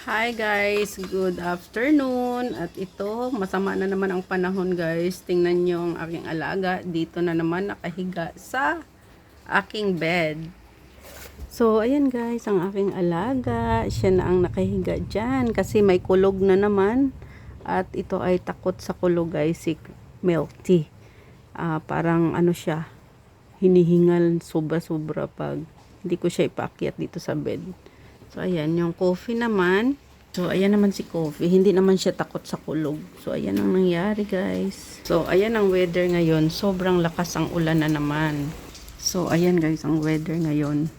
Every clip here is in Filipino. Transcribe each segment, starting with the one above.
Hi guys, good afternoon. At ito, masama na naman ang panahon guys. Tingnan nyo ang aking alaga. Dito na naman nakahiga sa aking bed. So, ayan guys, ang aking alaga. Siya na ang nakahiga dyan kasi may kulog na naman. At ito ay takot sa kulog guys, si Milk Tea. Parang ano siya, hinihingal sobra-sobra pag hindi ko siya ipaakyat dito sa bed. So, ayan, yung coffee naman. So, ayan naman si coffee. Hindi naman siya takot sa kulog. So, ayan ang nangyari, guys. So, ayan ang weather ngayon. Sobrang lakas ang ulan na naman. So, ayan, guys, ang weather ngayon.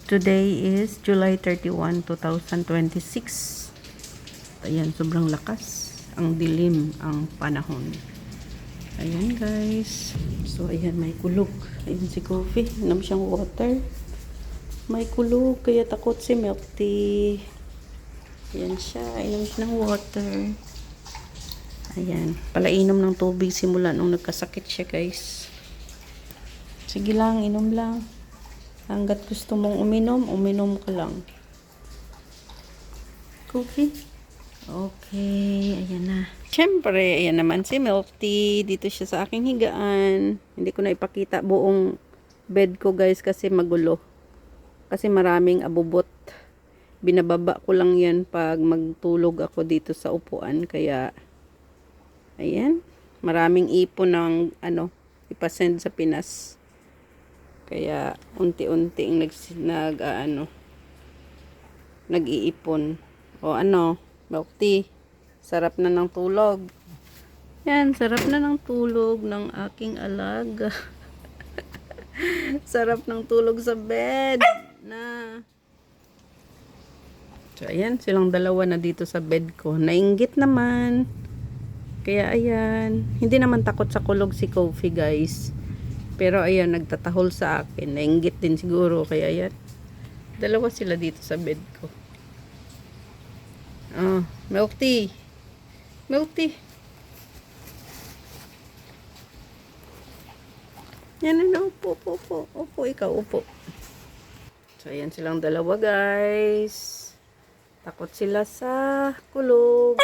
Today is July 31, 2026. Ayan, sobrang lakas. Ang dilim ang panahon. Ayan, guys. So, ayan, may kulog. Ayan si coffee. Inom siyang water. May kulog, kaya takot si Milk Tea. Ayan siya, inom siya ng water. Ayan, palainom ng tubig simula nung nagkasakit siya guys. Sige lang, inom lang. Hanggat gusto mong uminom, uminom ka lang. Coffee? Okay, ayan na. Siyempre, ayan naman si Milk Tea. Dito siya sa aking higaan. Hindi ko na ipakita buong bed ko guys kasi magulo. Kasi maraming abubot. Binababa ko lang yan pag magtulog ako dito sa upuan. Kaya, ayan. Maraming ipon ng, ipasend sa Pinas. Kaya, unti-unting nag-iipon. O Milk Tea. Sarap na ng tulog. Yan, sarap na ng tulog ng aking alaga. Sarap ng tulog sa bed. So, ayan, silang dalawa na dito sa bed ko. Nainggit naman. Kaya, ayan. Hindi naman takot sa kulog si Coffee, guys. Pero, ayan, nagtatahol sa akin. Nainggit din siguro. Kaya, ayan. Dalawa sila dito sa bed ko. Milk Tea. Milk Tea. Yan na, upo, upo, upo. Upo, ikaw, upo. So, ayan silang dalawa, guys. Takot sila sa kulog.